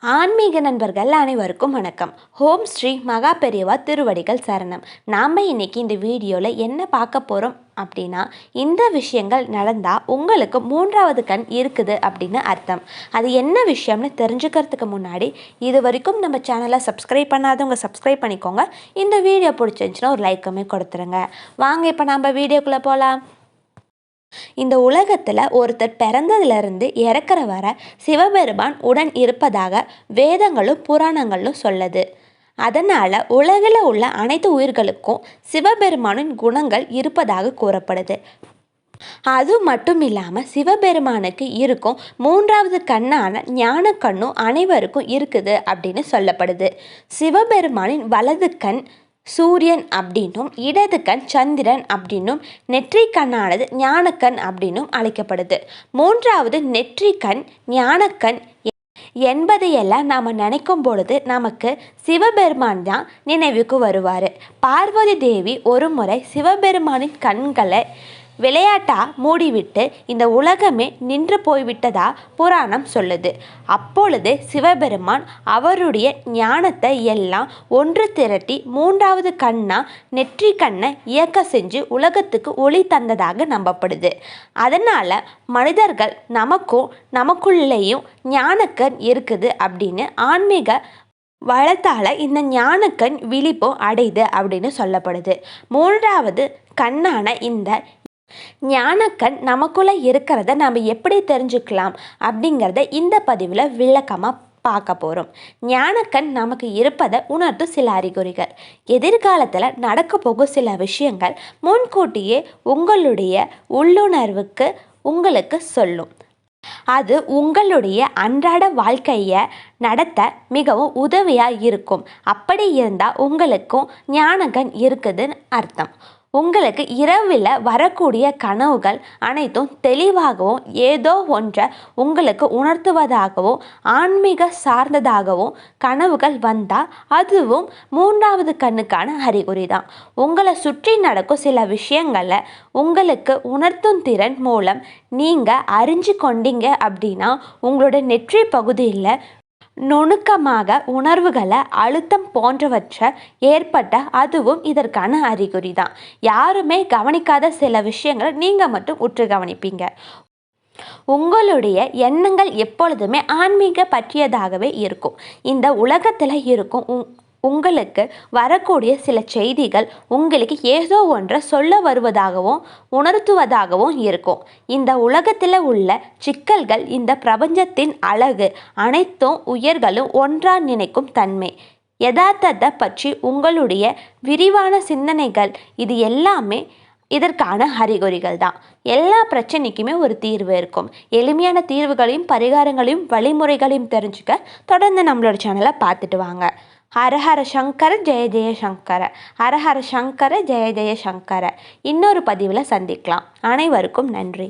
ஆன்மீக நண்பர்கள் அனைவருக்கும் வணக்கம். ஓம் ஸ்ரீ மகா பெரியவா திருவடிகள் சரணம். நாம் இன்னைக்கு இந்த வீடியோவில் என்ன பார்க்க போகிறோம் அப்படின்னா, இந்த விஷயங்கள் நடந்தால் உங்களுக்கு மூன்றாவது கண் இருக்குது அப்படின்னு அர்த்தம். அது என்ன விஷயம்னு தெரிஞ்சுக்கிறதுக்கு முன்னாடி இது வரைக்கும் நம்ம சேனலை சப்ஸ்கிரைப் பண்ணாதவங்க சப்ஸ்கிரைப் பண்ணிக்கோங்க. இந்த வீடியோ பிடிச்சிருந்துச்சுன்னா ஒரு லைக்குமே கொடுத்துருங்க. வாங்க இப்போ நம்ம வீடியோக்குள்ளே போகலாம். இந்த உலகத்தில் ஒருத்தர் பிறந்ததுலேருந்து இறக்குற வர சிவபெருமான் உடன் இருப்பதாக வேதங்களும் புராணங்களும் சொல்லுது. அதனால் உலகில் உள்ள அனைத்து உயிர்களுக்கும் சிவபெருமானின் குணங்கள் இருப்பதாக கூறப்படுது. அது மட்டும் இல்லாமல் சிவபெருமானுக்கு இருக்கும் மூன்றாவது கண்ணான ஞான கண்ணும் அனைவருக்கும் இருக்குது அப்படின்னு சொல்லப்படுது. சிவபெருமானின் வலது கண் சூரியன் அப்படின்னும் இடது கண் சந்திரன் அப்படின்னும் நெற்றிக்கண்ணானது ஞானக்கண் அப்படின்னும் அழைக்கப்படுது. மூன்றாவது நெற்றிக்கண் ஞானக்கண் என்பதையெல்லாம் நாம் நினைக்கும் பொழுது நமக்கு சிவபெருமான் தான் நினைவுக்கு வருவார். பார்வதி தேவி ஒரு முறை சிவபெருமானின் கண்களை விளையாட்டா மூடிவிட்டு இந்த உலகமே நின்று போய்விட்டதா புராணம் சொல்லுது. அப்பொழுது சிவபெருமான் அவருடைய ஞானத்தை எல்லாம் ஒன்று திரட்டி மூன்றாவது கண்ணா நெற்றி கண்ணை இயக்க செஞ்சு உலகத்துக்கு ஒளி தந்ததாக நம்பப்படுது. அதனால் மனிதர்கள் நமக்குள்ளேயும் ஞானக்கண் இருக்குது அப்படின்னு ஆன்மீக வளத்தால் இந்த ஞானக்கண் விழிப்பும் அடையுது அப்படின்னு சொல்லப்படுது. மூன்றாவது கண்ணான இந்த ஞானக்கண் நமக்குள்ளே இருக்கிறத நாம் எப்படி தெரிஞ்சுக்கலாம் அப்படிங்கிறத இந்த பதிவில் விளக்கமாக பார்க்க போகிறோம். ஞானக்கண் நமக்கு இருப்பதை உணர்த்தும் சில அறிகுறிகள். எதிர்காலத்தில் நடக்க போகும் சில விஷயங்கள் முன்கூட்டியே உங்களுடைய உள்ளுணர்வுக்கு உங்களுக்கு சொல்லும். அது உங்களுடைய அன்றாட வாழ்க்கையை நடத்த மிகவும் உதவியாக இருக்கும். அப்படி இருந்தால் உங்களுக்கும் ஞானக்கண் இருக்குதுன்னு அர்த்தம். உங்களுக்கு இரவில் வரக்கூடிய கனவுகள் அனைத்தும் தெளிவாகவும் ஏதோ ஒன்றை உங்களுக்கு உணர்த்துவதாகவும் ஆன்மீக சார்ந்ததாகவும் கனவுகள் வந்தால் அதுவும் மூன்றாவது கண்ணுக்கான அறிகுறி தான். உங்களை சுற்றி நடக்கும் சில விஷயங்களை உங்களுக்கு உணர்த்தும் திறன் மூலம் நீங்கள் அறிஞ்சு கொண்டீங்க அப்படின்னா உங்களோட நெற்றி பகுதியில் நுணுக்கமாக உணர்வுகளை அழுத்தம் போன்றவற்றை ஏற்பட்ட அதுவும் இதற்கான அறிகுறி தான். யாருமே கவனிக்காத சில விஷயங்களை நீங்கள் மட்டும் உற்று கவனிப்பீங்க. உங்களுடைய எண்ணங்கள் எப்பொழுதுமே ஆன்மீக பற்றியதாகவே இருக்கும். இந்த உலகத்தில் இருக்கும் உங்களுக்கு வரக்கூடிய சில செய்திகள் உங்களுக்கு ஏதோ ஒன்றை சொல்ல வருவதாகவும் உணர்த்துவதாகவும் இருக்கும். இந்த உலகத்தில் உள்ள சிக்கல்கள், இந்த பிரபஞ்சத்தின் அழகு, அனைத்தும் உயிர்களும் ஒன்றா நினைக்கும் தன்மை, யதார்த்தத்தை பற்றி உங்களுடைய விரிவான சிந்தனைகள், இது எல்லாமே இதற்கான அறிகுறிகள் தான். எல்லா பிரச்சனைக்குமே ஒரு தீர்வு இருக்கும். எளிமையான தீர்வுகளையும் பரிகாரங்களையும் வழிமுறைகளையும் தெரிஞ்சுக்க தொடர்ந்து நம்மளோட சேனலை பார்த்துட்டு வாங்க. ஹரஹர சங்கர ஜெய ஜெய சங்கர, ஹரஹர சங்கர ஜெய ஜெய சங்கர. இன்னொரு பதிவில் சந்திக்கலாம். அனைவருக்கும் நன்றி.